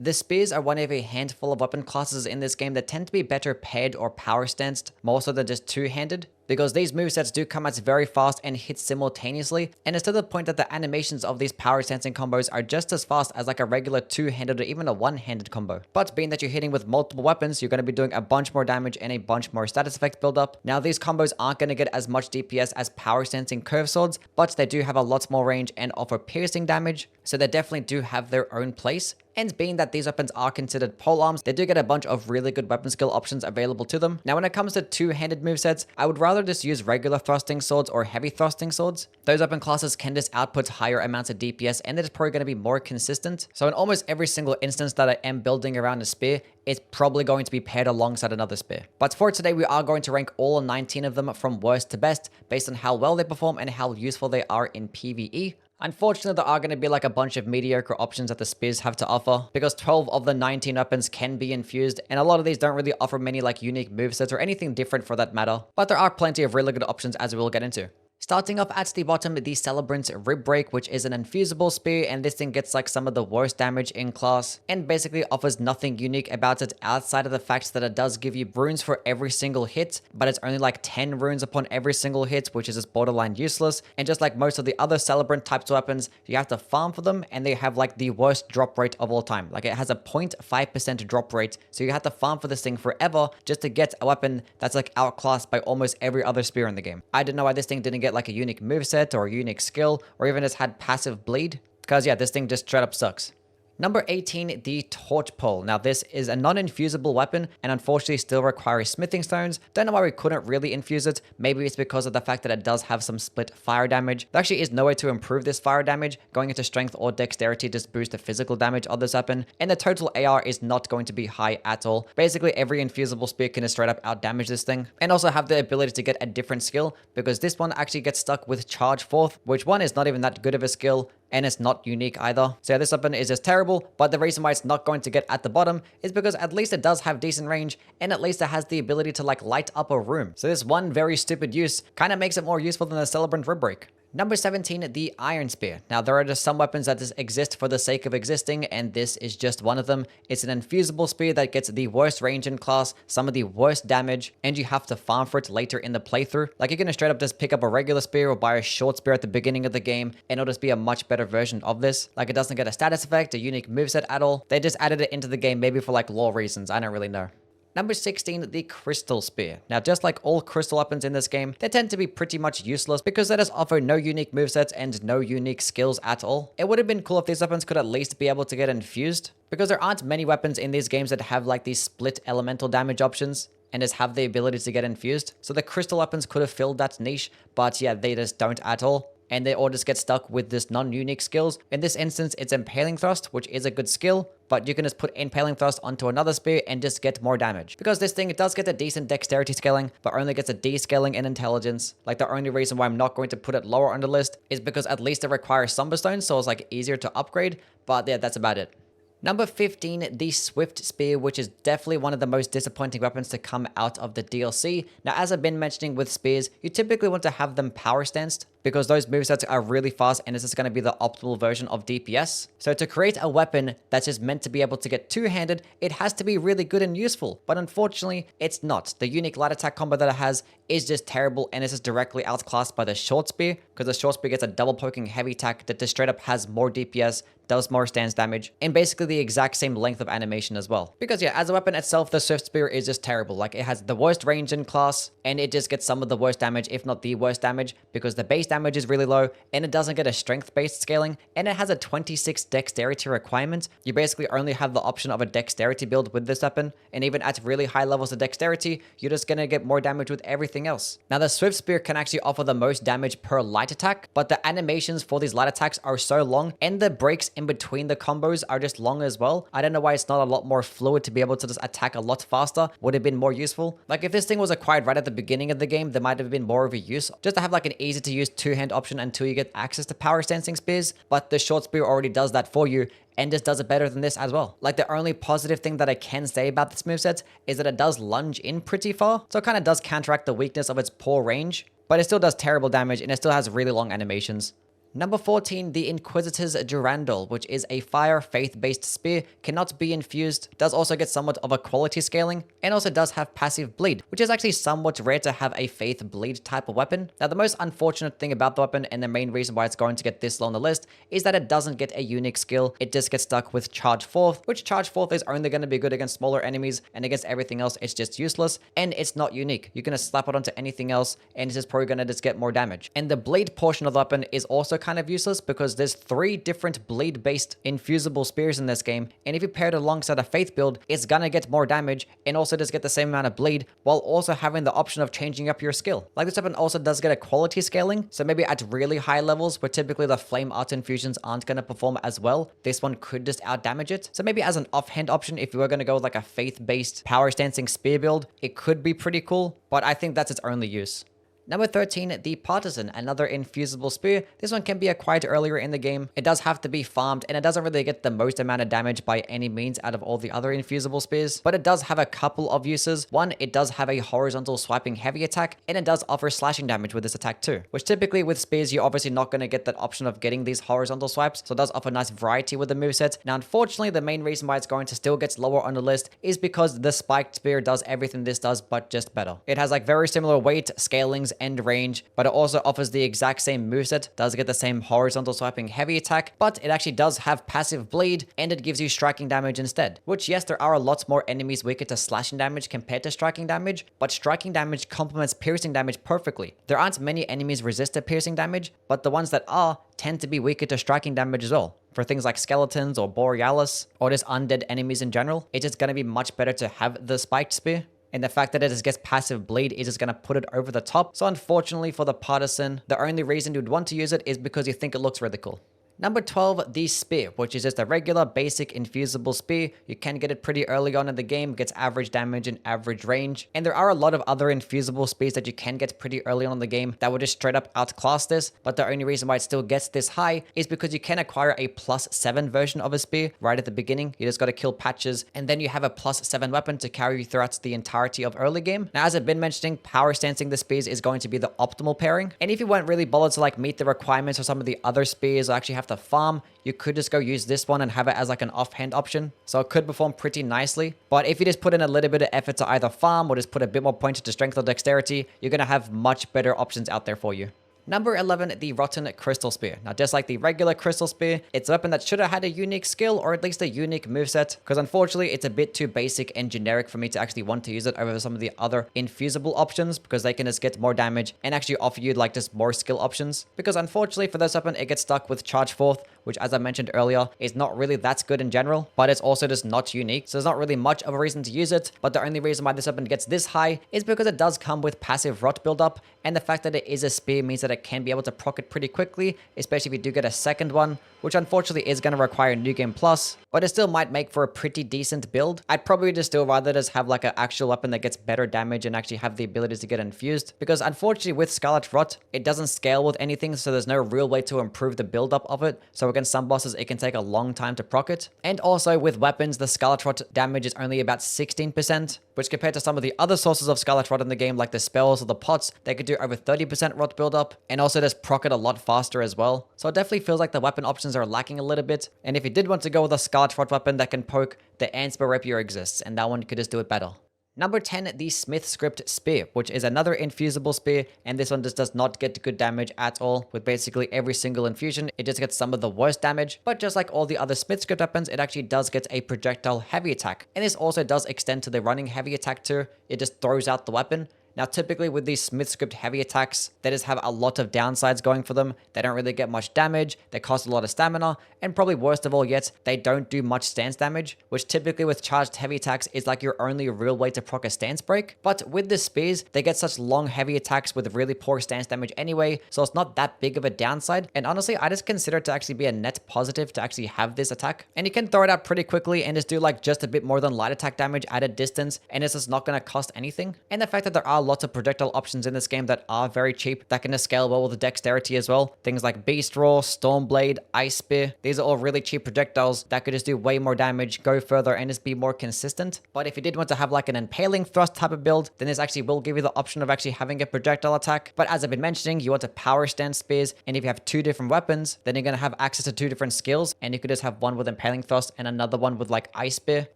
The spears are one of a handful of weapon classes in this game that tend to be better paired or power stanced, more so than just two-handed, because these movesets do come at very fast and hit simultaneously, and it's to the point that the animations of these power stancing combos are just as fast as like a regular two-handed or even a one-handed combo. But being that you're hitting with multiple weapons, you're going to be doing a bunch more damage and a bunch more status effect buildup. Now these combos aren't going to get as much DPS as power stancing curve swords, but they do have a lot more range and offer piercing damage, so they definitely do have their own place. And being that these weapons are considered pole arms, they do get a bunch of really good weapon skill options available to them. Now when it comes to two-handed movesets, I would rather just use regular thrusting swords or heavy thrusting swords. Those weapon classes can just output higher amounts of DPS and it's probably going to be more consistent. So in almost every single instance that I am building around a spear, it's probably going to be paired alongside another spear. But for today, we are going to rank all 19 of them from worst to best based on how well they perform and how useful they are in PvE. Unfortunately, there are going to be like a bunch of mediocre options that the spears have to offer, because 12 of the 19 weapons can be infused, and a lot of these don't really offer many like unique movesets or anything different for that matter. But there are plenty of really good options as we will get into. Starting off at the bottom, the CELEBRANT'S RIB-RAKE, which is an infusible spear, and this thing gets like some of the worst damage in class, and basically offers nothing unique about it outside of the fact that it does give you runes for every single hit, but it's only like 10 runes upon every single hit, which is just borderline useless. And just like most of the other Celebrant types of weapons, you have to farm for them, and they have like the worst drop rate of all time. Like it has a 0.5% drop rate, so you have to farm for this thing forever just to get a weapon that's like outclassed by almost every other spear in the game. I don't know why this thing didn't get like a unique moveset or a unique skill, or even just had passive bleed, because yeah, this thing just straight up sucks. Number 18, the TORCHPOLE. Now this is a non-infusible weapon and unfortunately still requires smithing stones. Don't know why we couldn't really infuse it. Maybe it's because of the fact that it does have some split fire damage. There actually is no way to improve this fire damage. Going into strength or dexterity just boosts the physical damage of this weapon, and the total AR is not going to be high at all. Basically every infusible spear can just straight up out damage this thing, and also have the ability to get a different skill, because this one actually gets stuck with charge forth, which one is not even that good of a skill, and it's not unique either. So yeah, this weapon is just terrible, but the reason why it's not going to get at the bottom is because at least it does have decent range, and at least it has the ability to like light up a room. So this one very stupid use kind of makes it more useful than the Celebrant RIB-RAKE. Number 17, the Iron Spear. Now there are just some weapons that just exist for the sake of existing, and this is just one of them. It's an infusible spear that gets the worst range in class, some of the worst damage, and you have to farm for it later in the playthrough. Like you're gonna straight up just pick up a regular spear or buy a short spear at the beginning of the game, and it'll just be a much better version of this. Like it doesn't get a status effect, a unique moveset at all. They just added it into the game maybe for like lore reasons, I don't really know. Number 16, the Crystal Spear. Now, just like all crystal weapons in this game, they tend to be pretty much useless because they just offer no unique movesets and no unique skills at all. It would have been cool if these weapons could at least be able to get infused, because there aren't many weapons in these games that have like these split elemental damage options and just have the ability to get infused. So the crystal weapons could have filled that niche, but yeah, they just don't at all. And they all just get stuck with this non-unique skills. In this instance, it's Impaling Thrust, which is a good skill, but you can just put Impaling Thrust onto another spear and just get more damage. Because this thing, it does get a decent dexterity scaling, but only gets a D scaling in intelligence. Like the only reason why I'm not going to put it lower on the list is because at least it requires Somberstone, so it's like easier to upgrade, but yeah, that's about it. Number 15, the Swift Spear, which is definitely one of the most disappointing weapons to come out of the DLC. Now, as I've been mentioning with spears, you typically want to have them power stanced, because those movesets are really fast and this is going to be the optimal version of DPS. So to create a weapon that's just meant to be able to get two-handed, it has to be really good and useful, but unfortunately, it's not. The unique light attack combo that it has is just terrible, and it's just directly outclassed by the short spear, because the short spear gets a double poking heavy attack that just straight up has more DPS, does more stance damage, and basically the exact same length of animation as well. Because yeah, as a weapon itself, the Swift Spear is just terrible. Like it has the worst range in class, and it just gets some of the worst damage, if not the worst damage, because the base damage is really low, and it doesn't get a strength-based scaling, and it has a 26 dexterity requirement. You basically only have the option of a dexterity build with this weapon, and even at really high levels of dexterity, you're just gonna get more damage with everything else. Now, the Swift Spear can actually offer the most damage per light attack, but the animations for these light attacks are so long, and the breaks in between the combos are just long as well. I don't know why it's not a lot more fluid to be able to just attack a lot faster. Would have been more useful. Like if this thing was acquired right at the beginning of the game, there might have been more of a use, just to have like an easy to use two-hand option until you get access to power stancing spears, but the short spear already does that for you, and just does it better than this as well. Like the only positive thing that I can say about this moveset is that it does lunge in pretty far, so it kind of does counteract the weakness of its poor range, but it still does terrible damage and it still has really long animations. Number 14, the Inquisitor's Girandole, which is a fire faith-based spear, cannot be infused, does also get somewhat of a quality scaling, and also does have passive bleed, which is actually somewhat rare to have a faith bleed type of weapon. Now, the most unfortunate thing about the weapon, and the main reason why it's going to get this low on the list, is that it doesn't get a unique skill. It just gets stuck with Charge Forth, which Charge Forth is only going to be good against smaller enemies, and against everything else, it's just useless, and it's not unique. You're going to slap it onto anything else, and it's just probably going to just get more damage. And the bleed portion of the weapon is also kind of useless because there's 3 different bleed-based infusible spears in this game, and if you pair it alongside a faith build, it's gonna get more damage and also just get the same amount of bleed while also having the option of changing up your skill. Like, this weapon also does get a quality scaling, so maybe at really high levels where typically the flame art infusions aren't gonna perform as well, this one could just out damage it. So maybe as an offhand option, if you were gonna go with like a faith-based power stancing spear build, it could be pretty cool, but I think that's its only use. Number 13, the Partisan, another infusible spear. This one can be acquired earlier in the game. It does have to be farmed, and it doesn't really get the most amount of damage by any means out of all the other infusible spears, but it does have a couple of uses. One, it does have a horizontal swiping heavy attack, and it does offer slashing damage with this attack too, which typically with spears, you're obviously not going to get that option of getting these horizontal swipes, so it does offer nice variety with the moveset. Now, unfortunately, the main reason why it's going to still get lower on the list is because the spiked spear does everything this does, but just better. It has like very similar weight, scalings, and range, but it also offers the exact same moveset, does get the same horizontal swiping heavy attack, but it actually does have passive bleed, and it gives you striking damage instead. Which, yes, there are a lot more enemies weaker to slashing damage compared to striking damage, but striking damage complements piercing damage perfectly. There aren't many enemies resist to piercing damage, but the ones that are tend to be weaker to striking damage as well. For things like skeletons or borealis, or just undead enemies in general, it's just going to be much better to have the spiked spear. And the fact that it just gets passive bleed is just going to put it over the top. So unfortunately for the Partisan, the only reason you'd want to use it is because you think it looks really cool. Number 12, the Spear, which is just a regular basic infusible spear. You can get it pretty early on in the game, gets average damage and average range. And there are a lot of other infusible spears that you can get pretty early on in the game that would just straight up outclass this, but the only reason why it still gets this high is because you can acquire a +7 version of a spear right at the beginning. You just got to kill patches, and then you have a +7 weapon to carry you throughout the entirety of early game. Now, as I've been mentioning, power stancing the spears is going to be the optimal pairing, and if you weren't really bothered to like meet the requirements of some of the other spears or actually have to farm, you could just go use this one and have it as like an offhand option. So it could perform pretty nicely. But if you just put in a little bit of effort to either farm or just put a bit more points to strength or dexterity, you're going to have much better options out there for you. Number 11, the Rotten Crystal Spear. Now, just like the regular Crystal Spear, it's a weapon that should have had a unique skill or at least a unique moveset, because unfortunately, it's a bit too basic and generic for me to actually want to use it over some of the other infusible options, because they can just get more damage and actually offer you like just more skill options. Because unfortunately for this weapon, it gets stuck with Charge Forth, which as I mentioned earlier, is not really that good in general, but it's also just not unique. So there's not really much of a reason to use it, but the only reason why this weapon gets this high is because it does come with passive rot buildup, and the fact that it is a spear means that it can be able to proc it pretty quickly, especially if you do get a second one, which unfortunately is going to require New Game Plus, but it still might make for a pretty decent build. I'd probably just still rather just have like an actual weapon that gets better damage and actually have the abilities to get infused, because unfortunately with Scarlet Rot, it doesn't scale with anything, so there's no real way to improve the build-up of it. So against some bosses, it can take a long time to proc it. And also with weapons, the Scarlet Rot damage is only about 16%, which compared to some of the other sources of Scarlet Rot in the game, like the spells or the pots, they could do over 30% rot build-up, and also just proc it a lot faster as well. So it definitely feels like the weapon options are lacking a little bit, and if you did want to go with a Scarlet Rot weapon that can poke, the Anspar Rapier exists, and that one could just do it better. Number 10, the SMITHSCRIPT Spear, which is another infusible spear, and this one just does not get good damage at all. With basically every single infusion, it just gets some of the worst damage, but just like all the other SMITHSCRIPT weapons, it actually does get a projectile heavy attack, and this also does extend to the running heavy attack too. It just throws out the weapon. Now, typically with these SMITHSCRIPT heavy attacks, they just have a lot of downsides going for them. They don't really get much damage, they cost a lot of stamina, and probably worst of all yet, they don't do much stance damage, which typically with charged heavy attacks is like your only real way to proc a stance break. But with the spears, they get such long heavy attacks with really poor stance damage anyway, so it's not that big of a downside. And honestly, I just consider it to actually be a net positive to actually have this attack. And you can throw it out pretty quickly and just do like just a bit more than light attack damage at a distance, and it's just not going to cost anything. And the fact that there are lots of projectile options in this game that are very cheap, that can just scale well with the dexterity as well. Things like Beast Roar, Stormblade, Ice Spear. These are all really cheap projectiles that could just do way more damage, go further, and just be more consistent. But if you did want to have like an impaling thrust type of build, then this actually will give you the option of actually having a projectile attack. But as I've been mentioning, you want to power stance spears, and if you have 2 different weapons, then you're going to have access to 2 different skills, and you could just have one with impaling thrust and another one with like Ice Spear,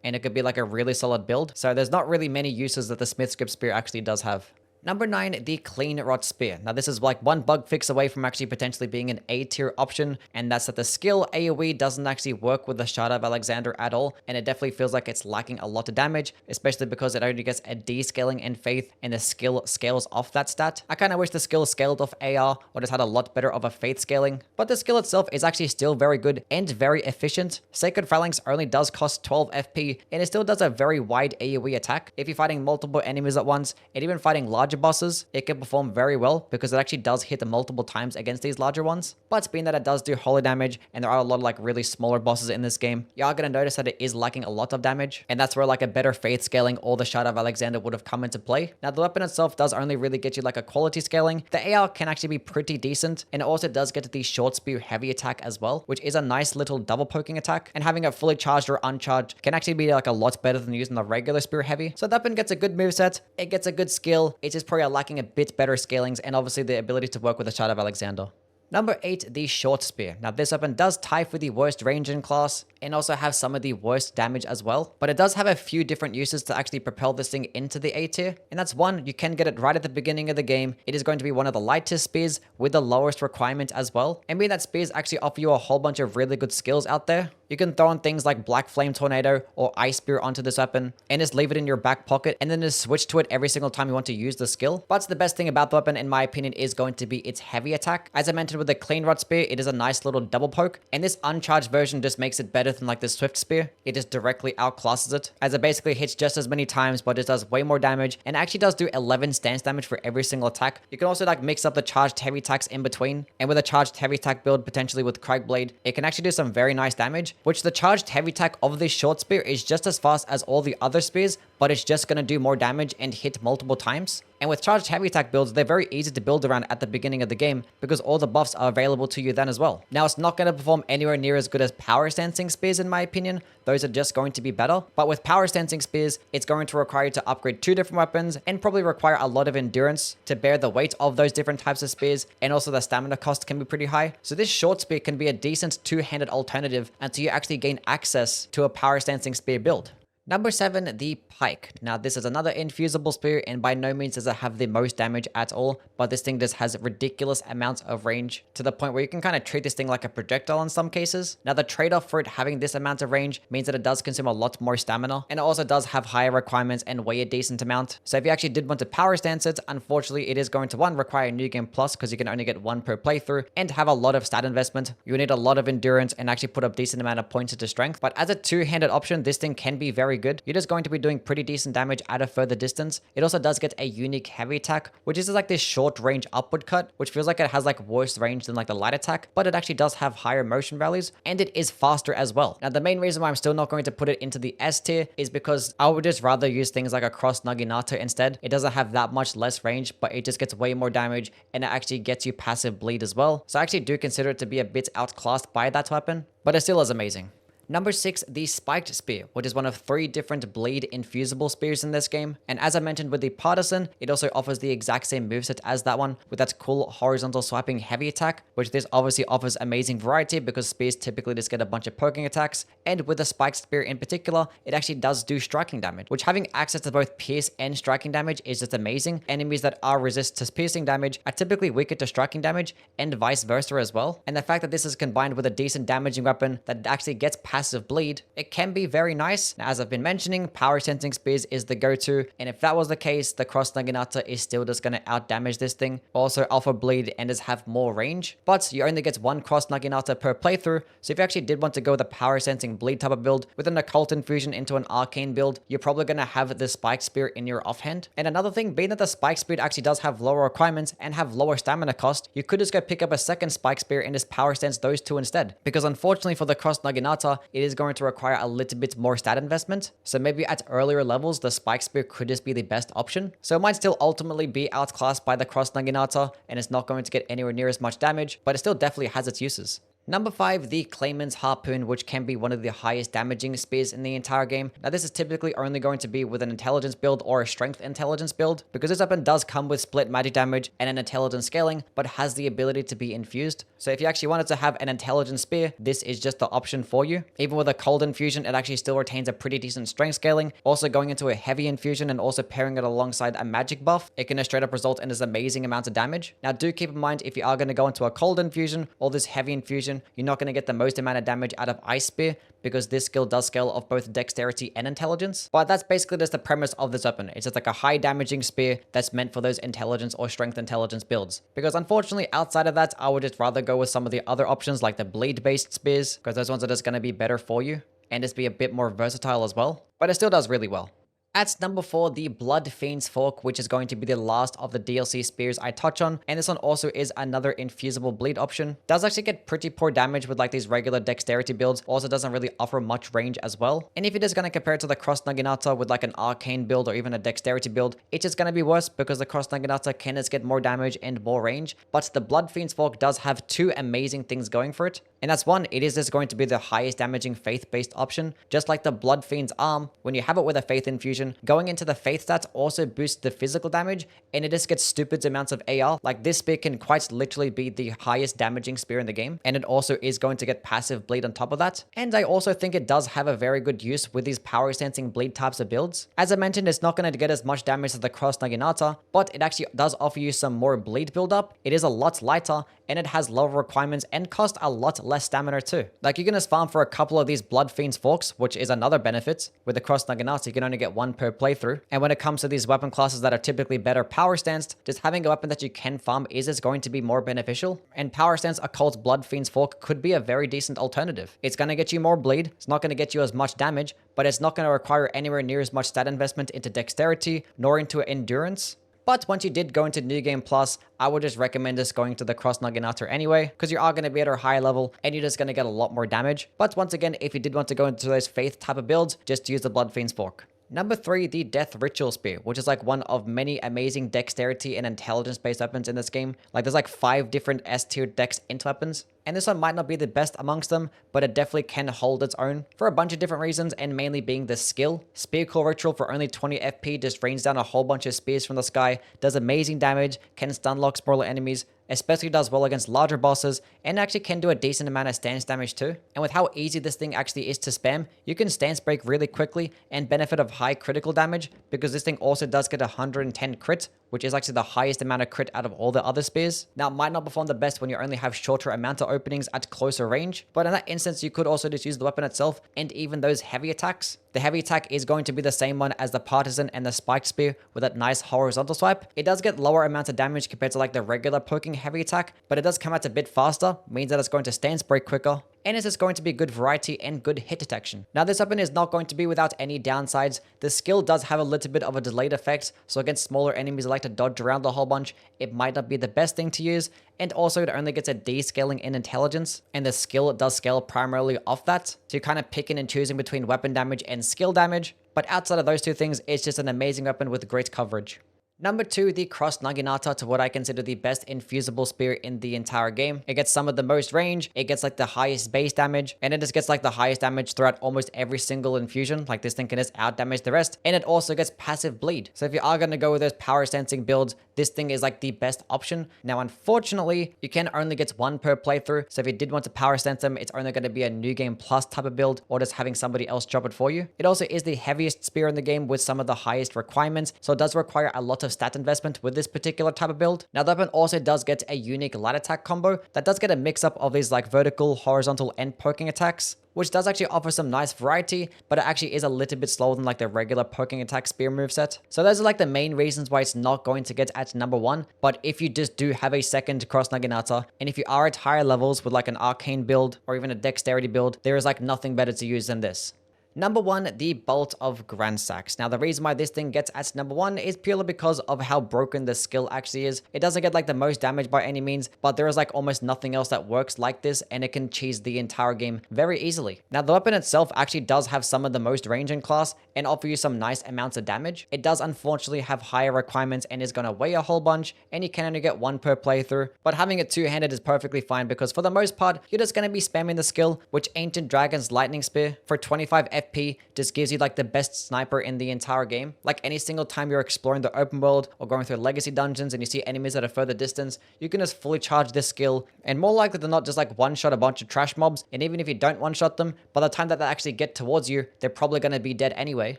and it could be like a really solid build. So there's not really many uses that the SMITHSCRIPT spear actually does have. Number 9, the CLEANROT spear. Now this is like one bug fix away from actually potentially being an A tier option, and that's that the skill AoE doesn't actually work with the Shard of Alexander at all, and it definitely feels like it's lacking a lot of damage, especially because it only gets a D scaling in Faith, and the skill scales off that stat. I kind of wish the skill scaled off AR, or just had a lot better of a Faith scaling, but the skill itself is actually still very good and very efficient. Sacred Phalanx only does cost 12 FP, and it still does a very wide AoE attack. If you're fighting multiple enemies at once, and even fighting larger bosses, it can perform very well because it actually does hit multiple times against these larger ones. But being that it does do holy damage, and there are a lot of like really smaller bosses in this game, you are going to notice that it is lacking a lot of damage, and that's where like a better Faith scaling or the Shard of Alexander would have come into play. Now the weapon itself does only really get you like a quality scaling. The AR can actually be pretty decent, and it also does get the short spear heavy attack as well, which is a nice little double poking attack, and having it fully charged or uncharged can actually be like a lot better than using the regular spear heavy. So that weapon gets a good moveset, it gets a good skill, it's just probably lacking a bit better scalings, and obviously the ability to work with the Shard of Alexander. Number 8, the Short Spear. Now this weapon does tie for the worst range in class, and also have some of the worst damage as well, but it does have a few different uses to actually propel this thing into the A tier, and that's one, you can get it right at the beginning of the game. It is going to be one of the lightest spears with the lowest requirement as well, and being that spears actually offer you a whole bunch of really good skills out there. You can throw on things like Black Flame Tornado or Ice Spear onto this weapon, and just leave it in your back pocket, and then just switch to it every single time you want to use the skill. But the best thing about the weapon, in my opinion, is going to be its heavy attack. As I mentioned with the CLEANROT spear, it is a nice little double poke, and this uncharged version just makes it better than like the Swift spear. It just directly outclasses it, as it basically hits just as many times, but it does way more damage, and actually does do 11 stance damage for every single attack. You can also like mix up the charged heavy attacks in between, and with a charged heavy attack build, potentially with Cragblade, it can actually do some very nice damage, which the charged heavy attack of this short spear is just as fast as all the other spears, but it's just going to do more damage and hit multiple times. And with charged heavy attack builds, they're very easy to build around at the beginning of the game because all the buffs are available to you then as well. Now, it's not going to perform anywhere near as good as power stancing spears in my opinion. Those are just going to be better. But with power stancing spears, it's going to require you to upgrade 2 different weapons and probably require a lot of endurance to bear the weight of those different types of spears, and also the stamina cost can be pretty high. So this short spear can be a decent 2-handed alternative until you actually gain access to a power stancing spear build. Number 7, the Pike. Now this is another infusible spear, and by no means does it have the most damage at all, but this thing just has ridiculous amounts of range to the point where you can kind of treat this thing like a projectile in some cases. Now the trade-off for it having this amount of range means that it does consume a lot more stamina, and it also does have higher requirements and weigh a decent amount. So if you actually did want to power stance it, unfortunately it is going to require a new game plus, because you can only get 1 per playthrough, and have a lot of stat investment. You need a lot of endurance and actually put up decent amount of points into strength. But as a 2-handed option, this thing can be very good. You're just going to be doing pretty decent damage at a further distance. It also does get a unique heavy attack, which is like this short range upward cut, which feels like it has like worse range than like the light attack, but it actually does have higher motion values, and it is faster as well. Now the main reason why I'm still not going to put it into the S tier is because I would just rather use things like a CROSS-NAGINATA instead. It doesn't have that much less range, but it just gets way more damage, and it actually gets you passive bleed as well. So I actually do consider it to be a bit outclassed by that weapon, but it still is amazing. Number 6, the Spiked Spear, which is one of 3 different bleed infusible spears in this game. And as I mentioned with the Partisan, it also offers the exact same moveset as that one, with that cool horizontal swiping heavy attack, which this obviously offers amazing variety because spears typically just get a bunch of poking attacks. And with the Spiked Spear in particular, it actually does do striking damage, which having access to both pierce and striking damage is just amazing. Enemies that are resist to piercing damage are typically weaker to striking damage, and vice versa as well. And the fact that this is combined with a decent damaging weapon that actually gets passive bleed, it can be very nice. Now, as I've been mentioning, power sensing spears is the go-to, and if that was the case, the CROSS-NAGINATA is still just going to out damage this thing, also alpha bleed and just have more range. But you only get 1 CROSS-NAGINATA per playthrough, so if you actually did want to go with a power sensing bleed type of build with an occult infusion into an arcane build, you're probably going to have the spike spear in your offhand. And another thing, being that the spike spear actually does have lower requirements and have lower stamina cost, you could just go pick up a second spike spear and just power sense those 2 instead, because unfortunately for the CROSS-NAGINATA, it is going to require a little bit more stat investment. So maybe at earlier levels, the Spike Spear could just be the best option. So it might still ultimately be outclassed by the Cross-Naginata, and it's not going to get anywhere near as much damage, but it still definitely has its uses. Number 5, the CLAYMAN'S Harpoon, which can be one of the highest damaging spears in the entire game. Now this is typically only going to be with an intelligence build or a strength intelligence build, because this weapon does come with split magic damage and an intelligence scaling, but has the ability to be infused. So if you actually wanted to have an intelligence spear, this is just the option for you. Even with a cold infusion, it actually still retains a pretty decent strength scaling. Also going into a heavy infusion and also pairing it alongside a magic buff, it can straight up result in this amazing amount of damage. Now do keep in mind, if you are going to go into a cold infusion or this heavy infusion, you're not going to get the most amount of damage out of Ice Spear, because this skill does scale of both dexterity and intelligence. But that's basically just the premise of this weapon. It's just like a high damaging spear that's meant for those intelligence or strength intelligence builds. Because unfortunately, outside of that, I would just rather go with some of the other options like the bleed based spears, because those ones are just going to be better for you and just be a bit more versatile as well. But it still does really well. At number 4, the Bloodfiend's Fork, which is going to be the last of the DLC spears I touch on. And this one also is another infusible bleed option. Does actually get pretty poor damage with like these regular dexterity builds. Also doesn't really offer much range as well. And if you're just going to compare it to the Cross-Naginata with like an arcane build or even a dexterity build, it's just going to be worse because the Cross-Naginata can just get more damage and more range. But the Bloodfiend's Fork does have 2 amazing things going for it. And that's one, it is just going to be the highest damaging faith-based option. Just like the Bloodfiend's Arm, when you have it with a faith infusion, going into the faith stats also boosts the physical damage, and it just gets stupid amounts of AR. Like this spear can quite literally be the highest damaging spear in the game, and it also is going to get passive bleed on top of that. And I also think it does have a very good use with these power sensing bleed types of builds. As I mentioned, it's not going to get as much damage as the Cross-Naginata, but it actually does offer you some more bleed buildup. It is a lot lighter, and it has lower requirements and cost a lot less stamina too. Like you can just farm for a couple of these Bloodfiend's Forks, which is another benefit. With the Cross-Naginata, you can only get 1 per playthrough. And when it comes to these weapon classes that are typically better power stanced, just having a weapon that you can farm is going to be more beneficial. And power stance Occult Bloodfiend's Fork could be a very decent alternative. It's going to get you more bleed, it's not going to get you as much damage, but it's not going to require anywhere near as much stat investment into dexterity nor into endurance. But once you did go into New Game Plus, I would just recommend just going to the Cross-Naginata anyway, because you are going to be at a higher level and you're just going to get a lot more damage. But once again, if you did want to go into those faith type of builds, just use the Bloodfiend's Fork. Number 3, the Death Ritual Spear, which is like one of many amazing dexterity and intelligence based weapons in this game. Like there's like 5 different S tier dex int weapons. And this one might not be the best amongst them, but it definitely can hold its own for a bunch of different reasons, and mainly being the skill. Spear Core Ritual for only 20 FP just rains down a whole bunch of spears from the sky, does amazing damage, can stun lock smaller enemies, especially does well against larger bosses, and actually can do a decent amount of stance damage too. And with how easy this thing actually is to spam, you can stance break really quickly and benefit of high critical damage, because this thing also does get 110 crit, which is actually the highest amount of crit out of all the other spears. Now, it might not perform the best when you only have shorter amount of openings at closer range, but in that instance, you could also just use the weapon itself and even those heavy attacks. The heavy attack is going to be the same one as the Partisan and the Spiked Spear with that nice horizontal swipe. It does get lower amounts of damage compared to like the regular poking heavy attack, but it does come out a bit faster, means that it's going to stance break quicker, and it's just going to be good variety and good hit detection. Now, this weapon is not going to be without any downsides. The skill does have a little bit of a delayed effect, so against smaller enemies that like to dodge around a whole bunch, it might not be the best thing to use, and also it only gets a D-scaling in intelligence, and the skill does scale primarily off that, so you're kind of picking and choosing between weapon damage and skill damage, but outside of those 2 things, it's just an amazing weapon with great coverage. Number 2, the Cross-Naginata, to what I consider the best infusible spear in the entire game. It gets some of the most range, it gets like the highest base damage, and it just gets like the highest damage throughout almost every single infusion. Like this thing can just out damage the rest, and it also gets passive bleed. So if you are going to go with those power sensing builds, this thing is like the best option. Now, unfortunately, you can only get 1 per playthrough, so if you did want to power sense them, it's only going to be a New Game Plus type of build, or just having somebody else drop it for you. It also is the heaviest spear in the game with some of the highest requirements, so it does require a lot of stat investment with this particular type of build. Now, the weapon also does get a unique light attack combo that does get a mix up of these like vertical, horizontal, and poking attacks, which does actually offer some nice variety, but it actually is a little bit slower than like the regular poking attack spear moveset. So those are like the main reasons why it's not going to get at number 1. But if you just do have a second Cross-Naginata, and if you are at higher levels with like an arcane build or even a dexterity build, there is like nothing better to use than this. Number 1, the Bolt of GRANSAX. Now the reason why this thing gets at number 1 is purely because of how broken the skill actually is. It doesn't get like the most damage by any means, but there is like almost nothing else that works like this, and it can cheese the entire game very easily. Now the weapon itself actually does have some of the most range in class and offer you some nice amounts of damage. It does unfortunately have higher requirements and is going to weigh a whole bunch, and you can only get one per playthrough, but having it two-handed is perfectly fine because for the most part, you're just going to be spamming the skill, which Ancient Dragon's Lightning Spear for 25 FP just gives you like the best sniper in the entire game. Like any single time you're exploring the open world or going through legacy dungeons and you see enemies at a further distance, you can just fully charge this skill, and more likely than not just like one-shot a bunch of trash mobs, and even if you don't one-shot them, by the time that they actually get towards you, they're probably going to be dead anyway.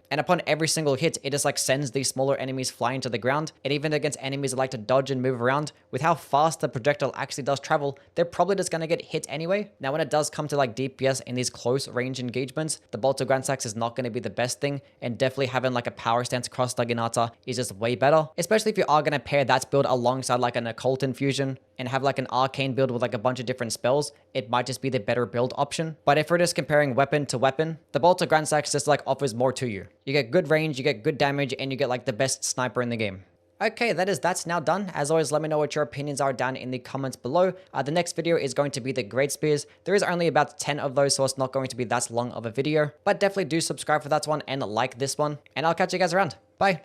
And upon every single hit, it just like sends these smaller enemies flying to the ground, and even against enemies that like to dodge and move around, with how fast the projectile actually does travel, they're probably just going to get hit anyway. Now when it does come to like DPS in these close range engagements, the Bolt of GRANSAX is not going to be the best thing, and definitely having like a power stance CROSS-NAGINATA is just way better, especially if you are going to pair that build alongside like an occult infusion and have like an arcane build with like a bunch of different spells. It might just be the better build option. But if we're just comparing weapon to weapon, the Bolt of GRANSAX just like offers more to you. You get good range, you get good damage, and you get like the best sniper in the game. Okay, that's now done. As always, let me know what your opinions are down in the comments below. The next video is going to be the Great Spears. There is only about 10 of those, so it's not going to be that long of a video. But definitely do subscribe for that one and like this one. And I'll catch you guys around. Bye.